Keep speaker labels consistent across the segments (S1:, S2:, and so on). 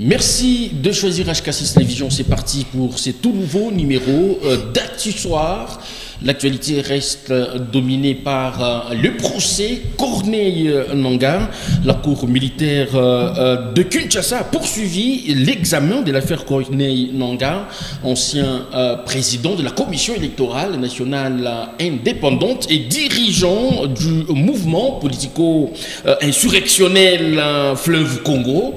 S1: Merci de choisir HK6 Télévision. C'est parti pour ce tout nouveau numéro d'Actu Soir. L'actualité reste dominée par le procès Corneille Nangaa. La cour militaire de Kinshasa a poursuivi l'examen de l'affaire Corneille Nangaa, ancien président de la commission électorale nationale indépendante et dirigeant du mouvement politico-insurrectionnel Fleuve Congo.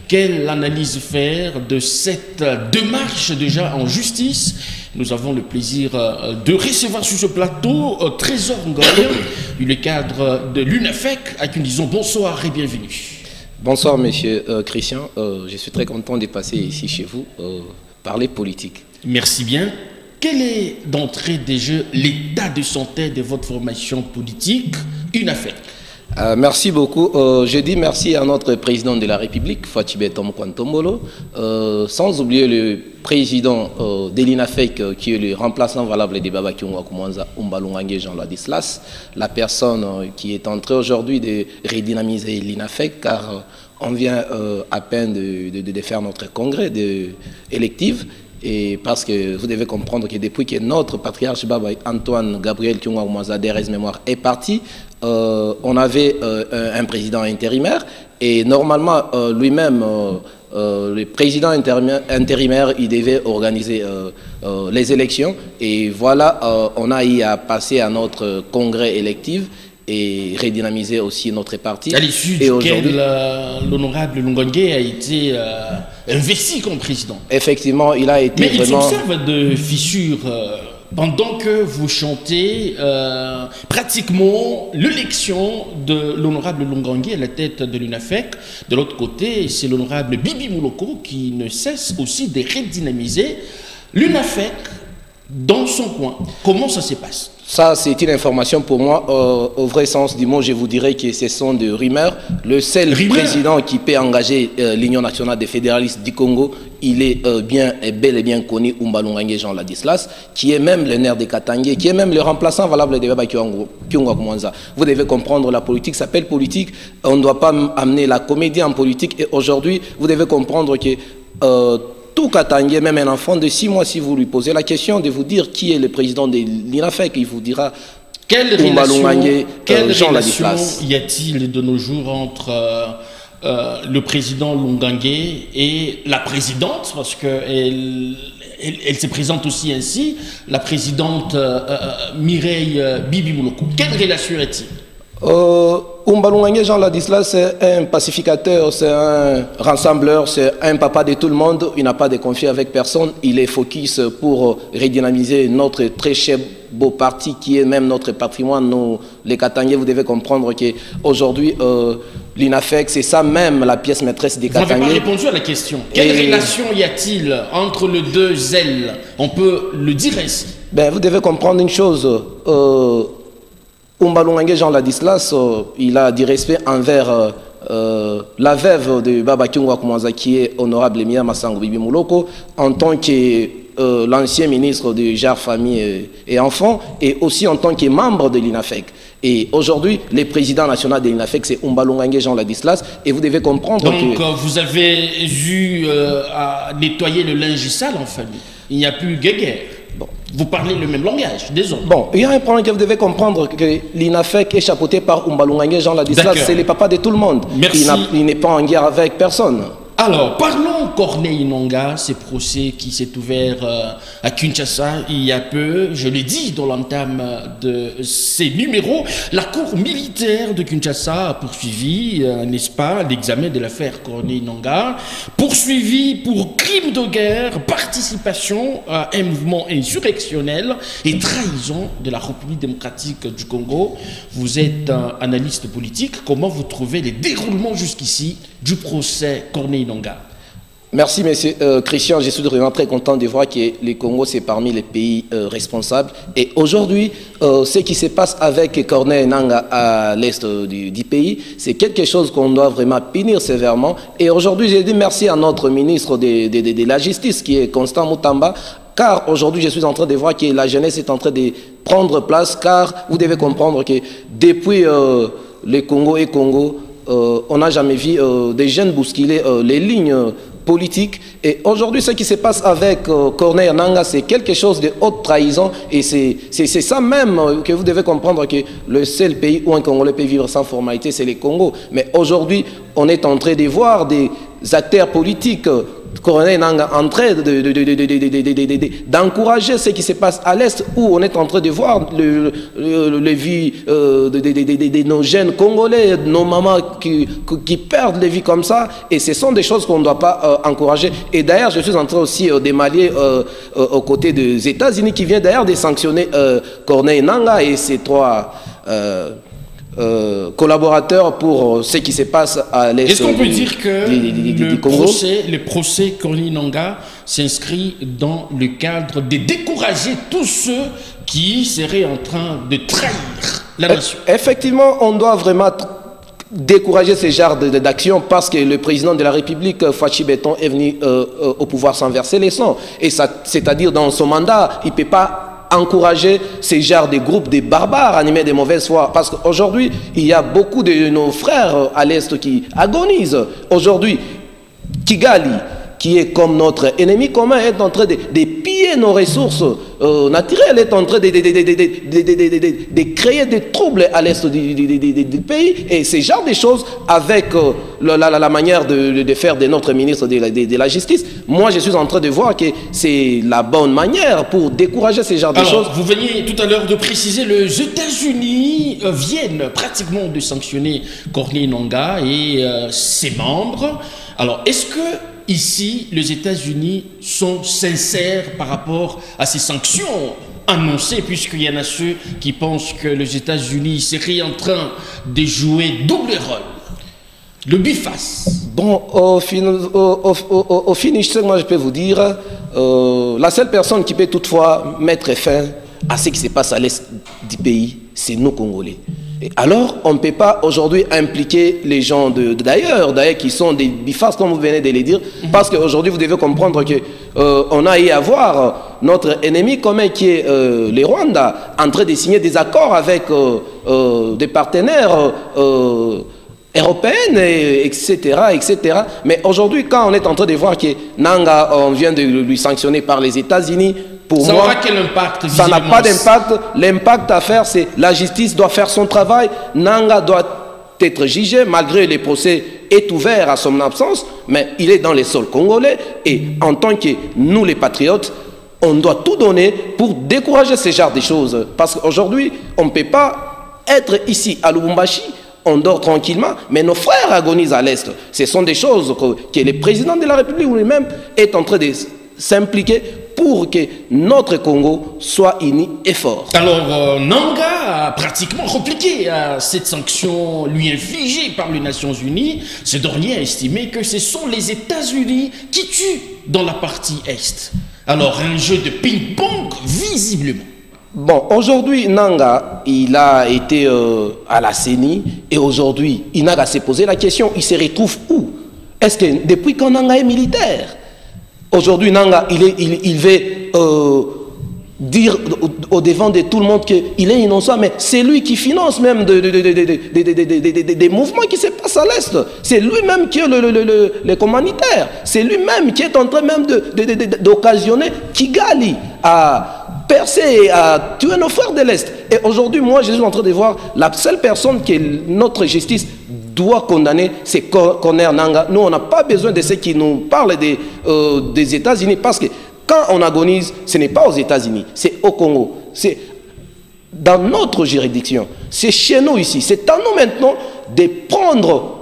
S1: Quelle analyse faire de cette démarche déjà en justice? Nous avons le plaisir de recevoir sur ce plateau Trésor Ngoya, le cadre de l'UNAFEC, à qui nous disons bonsoir et bienvenue.
S2: Bonsoir monsieur Christian, je suis très content de passer ici chez vous, parler politique.
S1: Merci bien. Quel est d'entrée des jeux l'état de santé de votre formation politique UNAFEC?
S2: Merci beaucoup. Je dis merci à notre président de la République, Fatibé Tomkwantomolo, sans oublier le président de l'INAFEC, qui est le remplaçant valable de Baba Kiunga Koumanza Umbalungange Jean Ladislas, la personne qui est en train aujourd'hui de redynamiser l'INAFEC, car on vient à peine de faire notre congrès électif. Et parce que vous devez comprendre que depuis que notre patriarche Baba Antoine Gabriel Kiunga Koumanza Derez Mémoire est parti, on avait un président intérimaire et normalement lui-même, le président intérimaire, il devait organiser les élections et voilà, on a eu à passer à notre congrès électif et redynamiser aussi notre parti.
S1: À l'issue duquel l'honorable Lungongé a été investi comme président.
S2: Effectivement, il a été
S1: Mais
S2: vraiment...
S1: il s'observe de fissures pendant que vous chantez pratiquement l'élection de l'honorable Lungongé à la tête de l'UNAFEC. De l'autre côté, c'est l'honorable Bibi Mouloko qui ne cesse aussi de redynamiser l'UNAFEC dans son coin. Comment ça se passe?
S2: Ça, c'est une information pour moi. Au vrai sens du mot, je vous dirais que ce sont des rumeurs. Le seul président qui peut engager l'Union nationale des fédéralistes du Congo, il est bel et bien connu, Umbalungange Jean Ladislas, qui est même le nerf de Katangé, qui est même le remplaçant valable de Baba Kiunga Koumanza. Vous devez comprendre, la politique s'appelle politique. On ne doit pas amener la comédie en politique. Et aujourd'hui, vous devez comprendre que... tout Katangé, même un enfant de 6 mois, si vous lui posez la question de vous dire qui est le président de l'INAFEC, il vous dira
S1: quelle relation y a-t-il de nos jours entre le président Lungongé et la présidente, parce qu'elle se présente aussi ainsi, la présidente Mireille Bibi Mouloko. Quelle relation y-a-t-il?
S2: Umbalungange Jean Ladislas, c'est un pacificateur, c'est un rassembleur, c'est un papa de tout le monde. Il n'a pas de conflit avec personne. Il est focus pour redynamiser notre très cher beau parti qui est même notre patrimoine. Nous, les Katangais, vous devez comprendre qu'aujourd'hui, l'INAFEC, c'est ça même la pièce maîtresse des Katangais.
S1: Vous n'avez pas répondu à la question. Quelle relation y a-t-il entre les deux ailes? On peut le dire ainsi.
S2: Ben, vous devez comprendre une chose. Umbalungange Jean Ladislas, il a du respect envers la veuve de Baba Kiunga Koumanza, qui est honorable Mia Massango Bibi Mouloko, en tant que l'ancien ministre de Genre, Famille et Enfants, et aussi en tant que membre de l'INAFEC. Et aujourd'hui, le président national de l'INAFEC, c'est Umbalungange Jean Ladislas, et vous devez comprendre
S1: donc, vous avez eu à nettoyer le linge sale en famille. Il n'y a plus guéguerre. Bon. Vous parlez le même langage, désolé.
S2: Bon, il y a un problème que vous devez comprendre, que l'INAFEC est chapeauté par Umbalungange Jean Ladislas, c'est le papa de tout le monde.
S1: Merci.
S2: Il n'est pas en guerre avec personne.
S1: Alors, parlons Corneille Nangaa, ce procès qui s'est ouvert à Kinshasa il y a peu. Je l'ai dit dans l'entame de ces numéros, la cour militaire de Kinshasa a poursuivi, n'est-ce pas, l'examen de l'affaire Corneille Nangaa, poursuivi pour crime de guerre, participation à un mouvement insurrectionnel et trahison de la République démocratique du Congo. Vous êtes un analyste politique. Comment vous trouvez les déroulements jusqu'ici du procès Corneille Nangaa?
S2: Merci, monsieur Christian. Je suis vraiment très content de voir que le Congo, c'est parmi les pays responsables. Et aujourd'hui, ce qui se passe avec Corneille Nangaa à l'est du pays, c'est quelque chose qu'on doit vraiment punir sévèrement. Et aujourd'hui, j'ai dit merci à notre ministre de la Justice, qui est Constant Moutamba, car aujourd'hui, je suis en train de voir que la jeunesse est en train de prendre place, car vous devez comprendre que depuis le Congo et Congo, on n'a jamais vu des jeunes bousculer les lignes politique. Et aujourd'hui, ce qui se passe avec Corneille Nangaa, c'est quelque chose de haute trahison. Et c'est ça même que vous devez comprendre, que le seul pays où un Congolais peut vivre sans formalité, c'est le Congo. Mais aujourd'hui, on est en train de voir des acteurs politiques, Corneille Nangaa, en train d'encourager ce qui se passe à l'Est, où on est en train de voir les vies de nos jeunes Congolais, nos mamans qui perdent les vies comme ça. Et ce sont des choses qu'on ne doit pas encourager. Et d'ailleurs, je suis en train aussi de m'allier aux côtés des États-Unis, qui viennent d'ailleurs de sanctionner Corneille Nangaa et ses trois collaborateurs pour ce qui se passe à l'Est.
S1: Est-ce qu'on peut dire que
S2: le
S1: procès Corneille Nangaa s'inscrit dans le cadre de décourager tous ceux qui seraient en train de trahir la nation?
S2: Effectivement, on doit vraiment décourager ce genre d'action, parce que le président de la République, Fachi Beton, est venu au pouvoir sans verser les sangs. Et c'est-à-dire, dans son mandat, il ne peut pas encourager ces genres de groupes de barbares animés de mauvaise foi. Parce qu'aujourd'hui, il y a beaucoup de nos frères à l'Est qui agonisent. Aujourd'hui, Kigali, qui est comme notre ennemi commun, est en train de piller nos ressources naturelles, est en train de créer des troubles à l'est du pays. Et ce genre de choses, avec la manière de faire de notre ministre de la Justice, moi je suis en train de voir que c'est la bonne manière pour décourager ce genre de choses.
S1: Vous veniez tout à l'heure de préciser, les États-Unis viennent pratiquement de sanctionner Corneille Nangaa et ses membres. Alors, est-ce que ici, les États-Unis sont sincères par rapport à ces sanctions annoncées, puisqu'il y en a ceux qui pensent que les États-Unis seraient en train de jouer double rôle, le biface?
S2: Bon, au finish, moi je peux vous dire, la seule personne qui peut toutefois mettre fin à ce qui se passe à l'est du pays, c'est nous Congolais. Et alors, on ne peut pas aujourd'hui impliquer les gens d'ailleurs qui sont des bifaces, comme vous venez de le dire, parce qu'aujourd'hui, vous devez comprendre qu'on a eu à voir notre ennemi commun, qui est le Rwanda, en train de signer des accords avec des partenaires européennes, etc., etc. Mais aujourd'hui, quand on est en train de voir que Nangaa, on vient de lui sanctionner par les États-Unis, pour
S1: ça
S2: moi,
S1: aura quel impact?
S2: Ça n'a pas d'impact. L'impact à faire, c'est la justice doit faire son travail. Nangaa doit être jugé, malgré les procès est ouvert à son absence, mais il est dans les sols congolais. Et en tant que nous, les patriotes, on doit tout donner pour décourager ce genre de choses. Parce qu'aujourd'hui, on ne peut pas être ici à Lubumbashi, on dort tranquillement, mais nos frères agonisent à l'Est. Ce sont des choses que le président de la République lui-même est en train de s'impliquer pour que notre Congo soit uni et fort.
S1: Alors, Nangaa a pratiquement répliqué à cette sanction lui infligée par les Nations Unies. Ce dernier a estimé que ce sont les États-Unis qui tuent dans la partie Est. Alors, un jeu de ping-pong, visiblement.
S2: Bon, aujourd'hui, Nangaa, il a été à la CENI, et aujourd'hui, il n'a qu'à se poser la question, il se retrouve où? Est-ce que depuis quand Nangaa est militaire? Aujourd'hui, Nangaa, il veut dire au devant de tout le monde qu'il est innocent, mais c'est lui qui finance même des mouvements qui se passent à l'Est. C'est lui-même qui est le commanditaire. C'est lui-même qui est en train même d'occasionner Kigali à percer, à tuer nos frères de l'Est. Et aujourd'hui, moi, je suis en train de voir la seule personne que notre justice doit condamner, c'est Corneille Nangaa. Nous, on n'a pas besoin de ceux qui nous parlent des États-Unis, parce que quand on agonise, ce n'est pas aux États-Unis, c'est au Congo. C'est dans notre juridiction. C'est chez nous ici. C'est à nous maintenant de prendre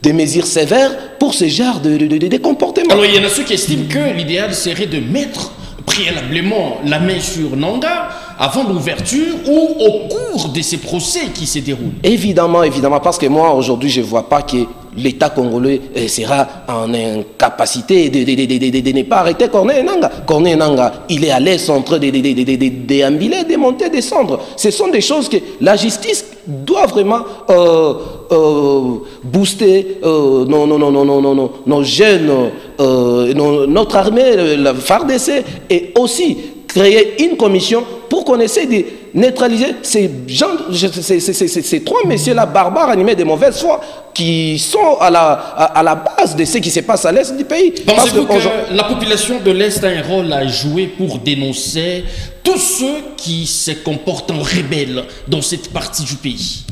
S2: des mesures sévères pour ce genre de comportement.
S1: Alors, il y en a ceux qui estiment que l'idéal serait de mettre préalablement la main sur Nangaa avant l'ouverture ou au cours de ces procès qui se déroulent.
S2: Évidemment, évidemment, parce que moi, aujourd'hui, je ne vois pas que l'État congolais sera en incapacité de ne pas arrêter Corneille Nangaa. Corneille Nangaa, il est à l'aise en train de déambuler, de monter, descendre. Ce sont des choses que la justice doit vraiment booster nos jeunes, notre armée, la FARDC, et aussi créer une commission pour qu'on essaie de neutraliser ces gens, ces trois messieurs-là barbares animés de mauvaise foi qui sont à la base de ce qui se passe à l'est du pays.
S1: Pensez-vous que la population de l'Est a un rôle à jouer pour dénoncer tous ceux qui se comportent en rebelles dans cette partie du pays?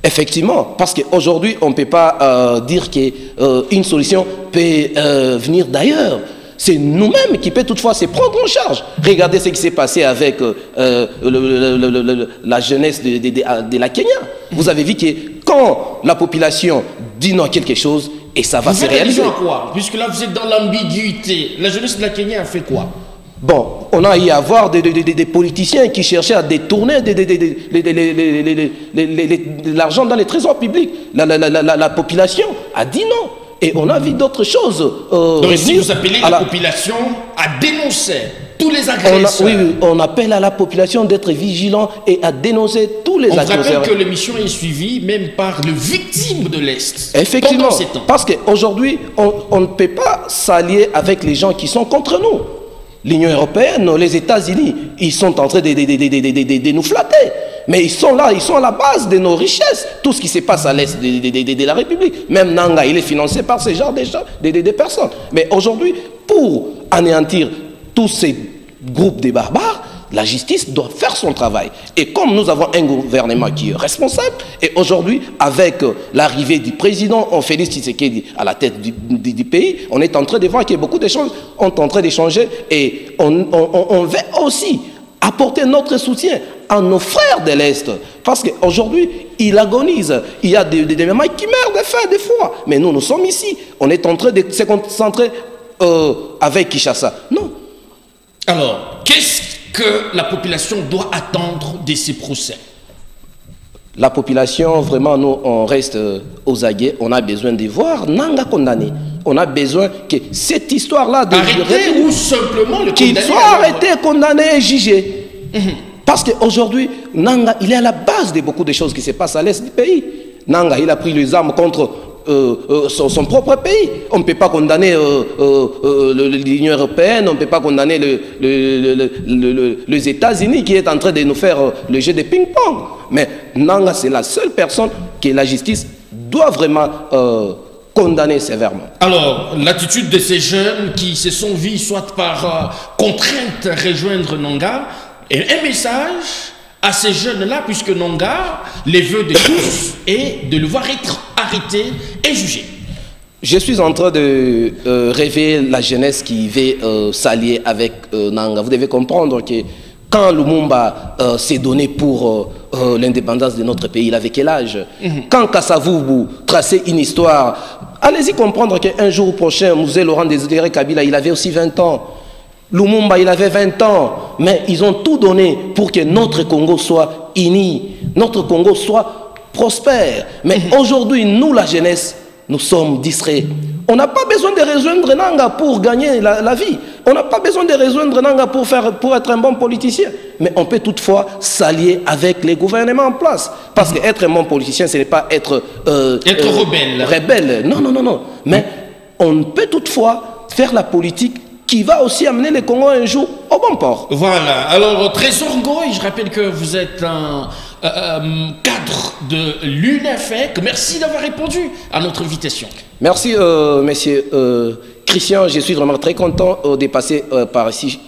S2: Effectivement, parce qu'aujourd'hui, on ne peut pas dire qu'une solution peut venir d'ailleurs. C'est nous-mêmes qui peut toutefois se prendre en charge. Regardez ce qui s'est passé avec la jeunesse de la Kenya. Vous avez vu que quand la population dit non à quelque chose, et ça va se réaliser.
S1: Vous faites quoi? Puisque là, vous êtes dans l'ambiguïté. La jeunesse de la Kenya a fait quoi?
S2: Bon, on a eu à voir des politiciens qui cherchaient à détourner l'argent dans les trésors publics. La population a dit non. Et on a vu d'autres choses.
S1: Donc si vous appelez la population à dénoncer tous les agresseurs.
S2: Oui, on appelle à la population d'être vigilant et à dénoncer tous les agresseurs.
S1: On rappelle que l'émission est suivie même par le victime de l'Est.
S2: Effectivement, parce qu'aujourd'hui, on ne peut pas s'allier avec les gens qui sont contre nous. L'Union européenne, les États-Unis, ils sont en train de nous flatter. Mais ils sont là, ils sont à la base de nos richesses. Tout ce qui se passe à l'est de la République. Même Nanga, il est financé par ce genre de personnes. Mais aujourd'hui, pour anéantir tous ces groupes de barbares, la justice doit faire son travail. Et comme nous avons un gouvernement qui est responsable, et aujourd'hui, avec l'arrivée du président, on Félix Tshisekedi à la tête du pays, on est en train de voir que beaucoup de choses sont en train de changer et on veut aussi apporter notre soutien à nos frères de l'Est. Parce qu'aujourd'hui, ils agonisent. Il y a des mamans qui meurent de faim, de froid. Mais nous sommes ici. On est en train de se concentrer avec Kinshasa. Non.
S1: Alors, qu'est-ce que la population doit attendre de ces procès?
S2: La population, vraiment, nous, on reste aux aguets. On a besoin de voir Nanga condamné. On a besoin que cette histoire-là de
S1: arrêter ou simplement le condamner,
S2: qu'il soit arrêté, condamné et jugé. Parce qu'aujourd'hui, Nanga, il est à la base de beaucoup de choses qui se passent à l'est du pays. Nanga, il a pris les armes contre son propre pays. On ne peut pas condamner l'Union européenne, on ne peut pas condamner les États-Unis qui est en train de nous faire le jeu de ping-pong. Mais Nanga, c'est la seule personne que la justice doit vraiment condamner sévèrement.
S1: Alors, l'attitude de ces jeunes qui se sont vus soit par contrainte rejoindre Nanga, et un message à ces jeunes-là, puisque Nanga, les vœux de tous, est de le voir être arrêté et jugé.
S2: Je suis en train de rêver la jeunesse qui veut s'allier avec Nanga. Vous devez comprendre que quand Lumumba s'est donné pour l'indépendance de notre pays, il avait quel âge? Quand Kasavubu traçait une histoire, allez-y comprendre qu'un jour prochain, Mzee Laurent Désiré Kabila, il avait aussi 20 ans. Lumumba, il avait 20 ans, mais ils ont tout donné pour que notre Congo soit uni, notre Congo soit prospère. Mais aujourd'hui, nous, la jeunesse, nous sommes distraits. On n'a pas besoin de rejoindre Nanga pour gagner la vie. On n'a pas besoin de rejoindre Nanga pour être un bon politicien. Mais on peut toutefois s'allier avec les gouvernements en place. Parce qu'être un bon politicien, ce n'est pas être rebelle. Non, non, non, non. Mais on peut toutefois faire la politique qui va aussi amener le Congo un jour au bon port.
S1: Voilà. Alors, Trésor Ngoy, je rappelle que vous êtes un cadre de l'UNAFEC. Merci d'avoir répondu à notre invitation.
S2: Merci, monsieur Christian. Je suis vraiment très content de passer par ici,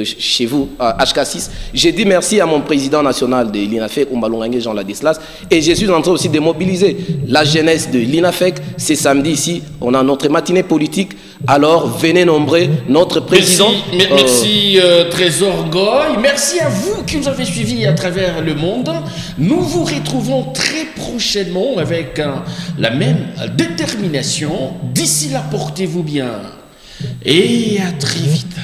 S2: chez vous, à HK6. J'ai dit merci à mon président national de l'INAFEC, Umbalongangé Jean Ladislas. Et je suis en train aussi de mobiliser la jeunesse de l'INAFEC. C'est samedi ici, on a notre matinée politique. Alors, venez nombreux, notre président...
S1: Merci Trésor Ngoy. Merci à vous qui nous avez suivis à travers le monde. Nous vous retrouvons très prochainement avec la même détermination. D'ici là, portez-vous bien. Et à très vite.